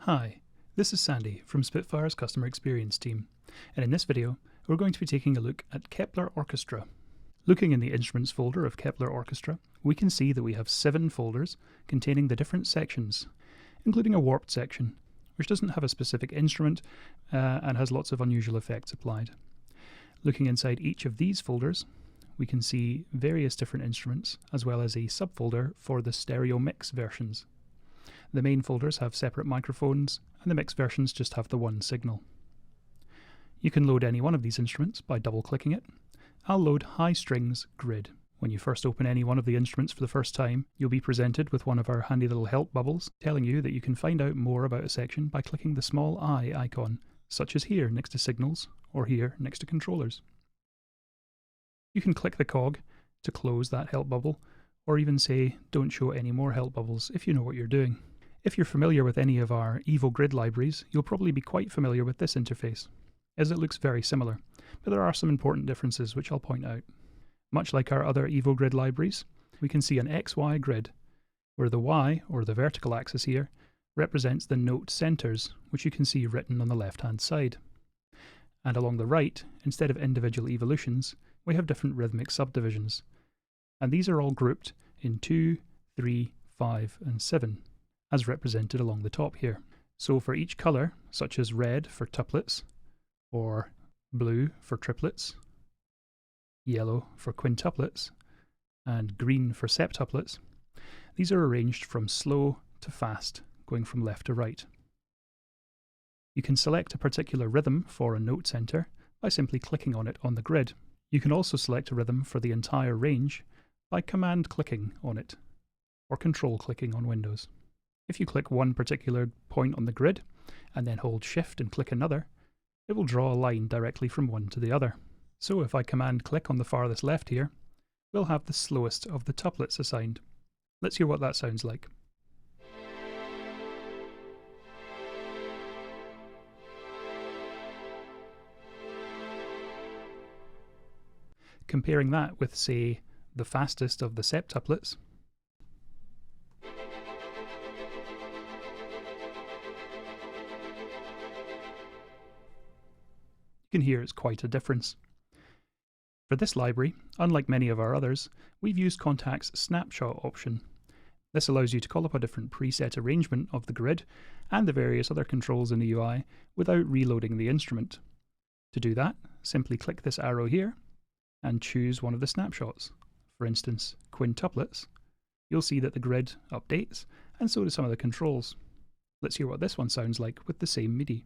Hi, this is Sandy from Spitfire's Customer Experience team, and in this video we're going to be taking a look at Kepler Orchestra. Looking in the Instruments folder of Kepler Orchestra, we can see that we have 7 folders containing the different sections, including a warped section, which doesn't have a specific instrument and has lots of unusual effects applied. Looking inside each of these folders, we can see various different instruments, as well as a subfolder for the stereo mix versions. The main folders have separate microphones, and the mix versions just have the one signal. You can load any one of these instruments by double-clicking it. I'll load High Strings Grid. When you first open any one of the instruments for the first time, you'll be presented with one of our handy little help bubbles telling you that you can find out more about a section by clicking the small eye icon, such as here next to Signals or here next to Controllers. You can click the cog to close that help bubble, or even say don't show any more help bubbles if you know what you're doing. If you're familiar with any of our Evo Grid libraries, you'll probably be quite familiar with this interface, as it looks very similar, but there are some important differences which I'll point out. Much like our other Evo Grid libraries, we can see an XY grid, where the Y, or the vertical axis here, represents the note centers, which you can see written on the left-hand side. And along the right, instead of individual evolutions, we have different rhythmic subdivisions, and these are all grouped in 2, 3, 5, and 7. As represented along the top here. So for each colour, such as red for tuplets, or blue for triplets, yellow for quintuplets, and green for septuplets, these are arranged from slow to fast, going from left to right. You can select a particular rhythm for a note centre by simply clicking on it on the grid. You can also select a rhythm for the entire range by command clicking on it, or control clicking on Windows. If you click one particular point on the grid, and then hold Shift and click another, it will draw a line directly from one to the other. So if I command click on the farthest left here, we'll have the slowest of the tuplets assigned. Let's hear what that sounds like. Comparing that with, say, the fastest of the septuplets, you can hear it's quite a difference. For this library, unlike many of our others, we've used Kontact's snapshot option. This allows you to call up a different preset arrangement of the grid and the various other controls in the UI without reloading the instrument. To do that, simply click this arrow here and choose one of the snapshots. For instance, quintuplets. You'll see that the grid updates, and so do some of the controls. Let's hear what this one sounds like with the same MIDI.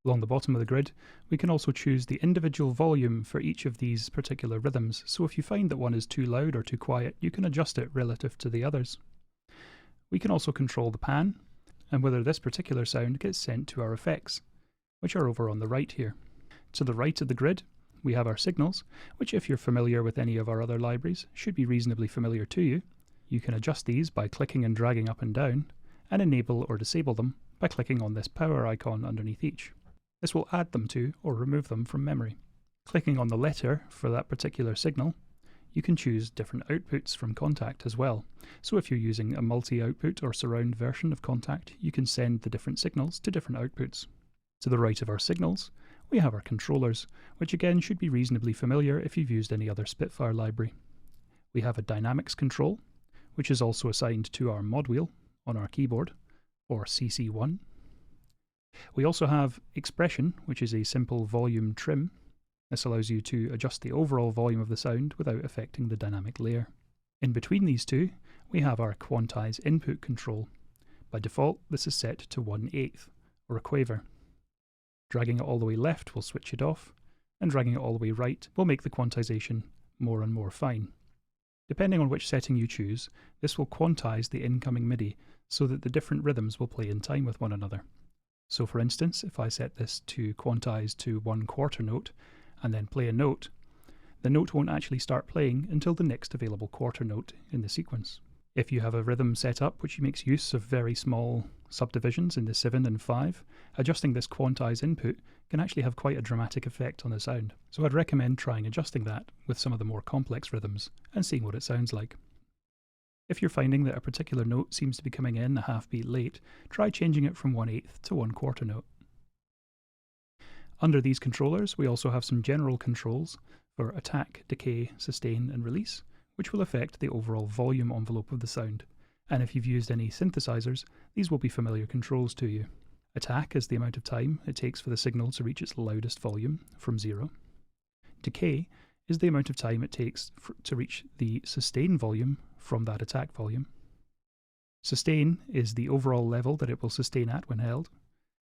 Along the bottom of the grid, we can also choose the individual volume for each of these particular rhythms, so if you find that one is too loud or too quiet, you can adjust it relative to the others. We can also control the pan, and whether this particular sound gets sent to our effects, which are over on the right here. To the right of the grid, we have our signals, which if you're familiar with any of our other libraries, should be reasonably familiar to you. You can adjust these by clicking and dragging up and down, and enable or disable them by clicking on this power icon underneath each. This will add them to or remove them from memory. Clicking on the letter for that particular signal, you can choose different outputs from Kontakt as well. So if you're using a multi-output or surround version of Kontakt, you can send the different signals to different outputs. To the right of our signals, we have our controllers, which again should be reasonably familiar if you've used any other Spitfire library. We have a dynamics control, which is also assigned to our mod wheel on our keyboard, or CC1. We also have expression, which is a simple volume trim. This allows you to adjust the overall volume of the sound without affecting the dynamic layer. In between these two, we have our quantize input control. By default, this is set to 1/8, or a quaver. Dragging it all the way left will switch it off, and dragging it all the way right will make the quantization more and more fine. Depending on which setting you choose, this will quantize the incoming MIDI so that the different rhythms will play in time with one another. So for instance, if I set this to quantize to 1/4 note and then play a note, the note won't actually start playing until the next available quarter note in the sequence. If you have a rhythm set up which makes use of very small subdivisions into 7 and 5, adjusting this quantize input can actually have quite a dramatic effect on the sound. So I'd recommend trying adjusting that with some of the more complex rhythms and seeing what it sounds like. If you're finding that a particular note seems to be coming in a half beat late, try changing it from 1/8 to 1/4 note. Under these controllers, we also have some general controls for attack, decay, sustain, and release, which will affect the overall volume envelope of the sound. And if you've used any synthesizers, these will be familiar controls to you. Attack is the amount of time it takes for the signal to reach its loudest volume, from 0. Decay is the amount of time it takes to reach the sustain volume from that attack volume. Sustain is the overall level that it will sustain at when held.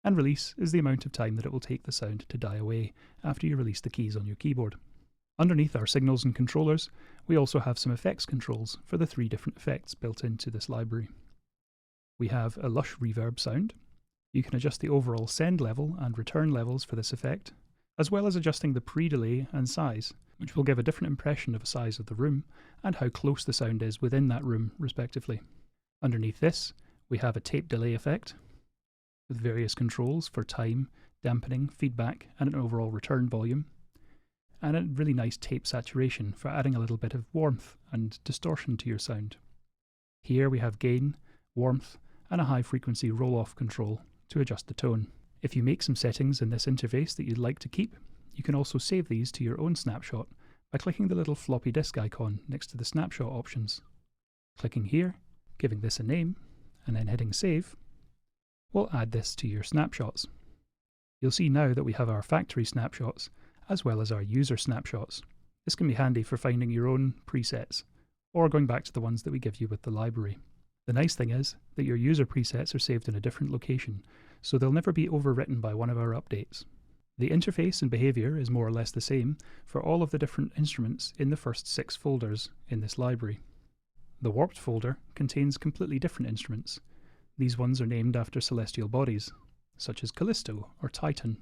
And release is the amount of time that it will take the sound to die away after you release the keys on your keyboard. Underneath our signals and controllers, we also have some effects controls for the 3 different effects built into this library. We have a lush reverb sound. You can adjust the overall send level and return levels for this effect, as well as adjusting the pre-delay and size, which will give a different impression of the size of the room and how close the sound is within that room, respectively. Underneath this, we have a tape delay effect, with various controls for time, dampening, feedback, and an overall return volume, and a really nice tape saturation for adding a little bit of warmth and distortion to your sound. Here we have gain, warmth, and a high frequency roll-off control to adjust the tone. If you make some settings in this interface that you'd like to keep, you can also save these to your own snapshot by clicking the little floppy disk icon next to the snapshot options. Clicking here, giving this a name, and then hitting save, we'll add this to your snapshots. You'll see now that we have our factory snapshots as well as our user snapshots. This can be handy for finding your own presets or going back to the ones that we give you with the library. The nice thing is that your user presets are saved in a different location, so they'll never be overwritten by one of our updates. The interface and behavior is more or less the same for all of the different instruments in the first 6 folders in this library. The warped folder contains completely different instruments. These ones are named after celestial bodies, such as Callisto or Titan.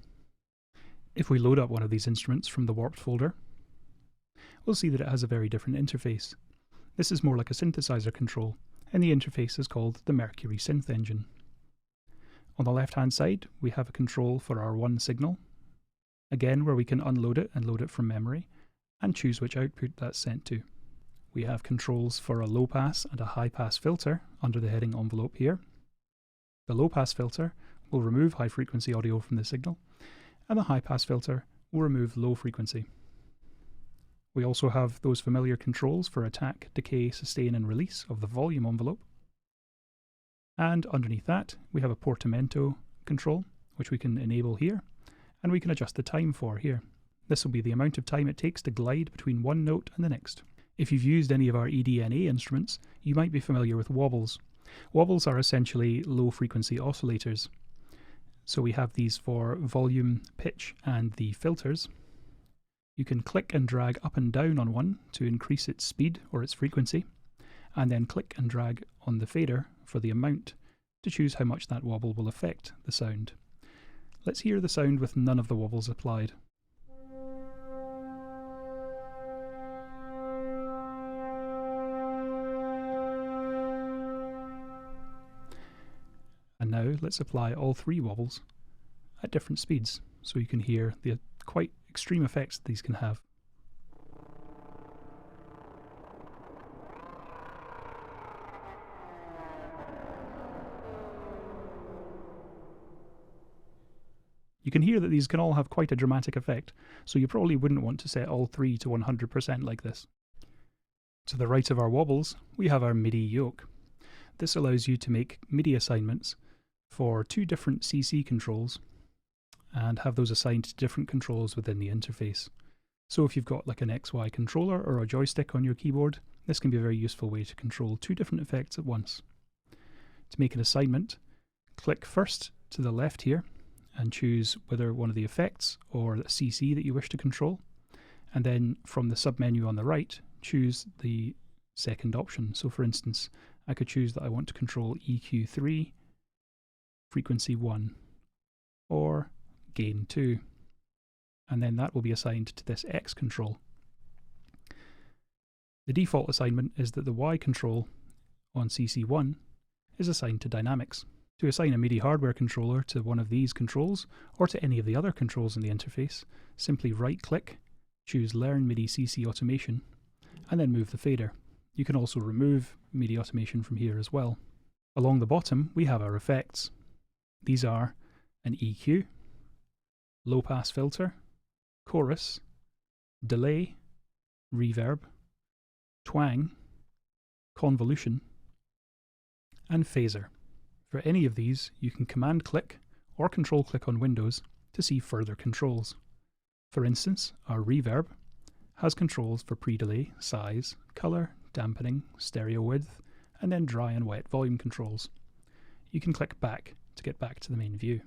If we load up one of these instruments from the warped folder, we'll see that it has a very different interface. This is more like a synthesizer control, and the interface is called the Mercury Synth Engine. On the left-hand side, we have a control for our 1 signal, again where we can unload it and load it from memory, and choose which output that's sent to. We have controls for a low-pass and a high-pass filter under the heading envelope here. The low-pass filter will remove high-frequency audio from the signal, and the high-pass filter will remove low frequency. We also have those familiar controls for attack, decay, sustain, and release of the volume envelope. And underneath that, we have a portamento control, which we can enable here, and we can adjust the time for here. This will be the amount of time it takes to glide between one note and the next. If you've used any of our eDNA instruments, you might be familiar with wobbles. Wobbles are essentially low-frequency oscillators. So we have these for volume, pitch, and the filters. You can click and drag up and down on one to increase its speed or its frequency, and then click and drag on the fader for the amount to choose how much that wobble will affect the sound. Let's hear the sound with none of the wobbles applied. And now let's apply all 3 wobbles at different speeds so you can hear the quite extreme effects that these can have. You can hear that these can all have quite a dramatic effect, so you probably wouldn't want to set all 3 to 100% like this. To the right of our wobbles, we have our MIDI yoke. This allows you to make MIDI assignments for 2 different CC controls and have those assigned to different controls within the interface. So if you've got like an XY controller or a joystick on your keyboard, this can be a very useful way to control 2 different effects at once. To make an assignment, click first to the left here and choose whether one of the effects or the CC that you wish to control, and then from the submenu on the right, choose the second option. So for instance, I could choose that I want to control EQ3, frequency 1, or gain 2, and then that will be assigned to this X control. The default assignment is that the Y control on CC1 is assigned to Dynamics. To assign a MIDI hardware controller to one of these controls, or to any of the other controls in the interface, simply right-click, choose Learn MIDI CC Automation, and then move the fader. You can also remove MIDI automation from here as well. Along the bottom, we have our effects. These are an EQ, low-pass filter, chorus, delay, reverb, twang, convolution, and phaser. For any of these, you can command-click or control-click on Windows to see further controls. For instance, our reverb has controls for pre-delay, size, colour, dampening, stereo width, and then dry and wet volume controls. You can click back to get back to the main view.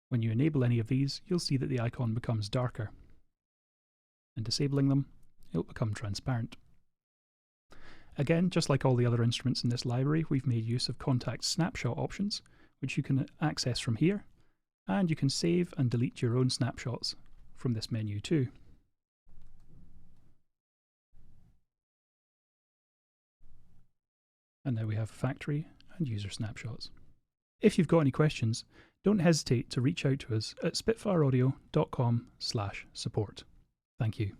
When you enable any of these, you'll see that the icon becomes darker. And disabling them, it will become transparent. Again, just like all the other instruments in this library, we've made use of contact snapshot options, which you can access from here, and you can save and delete your own snapshots from this menu too. And now we have factory and user snapshots. If you've got any questions, don't hesitate to reach out to us at spitfireaudio.com/support. Thank you.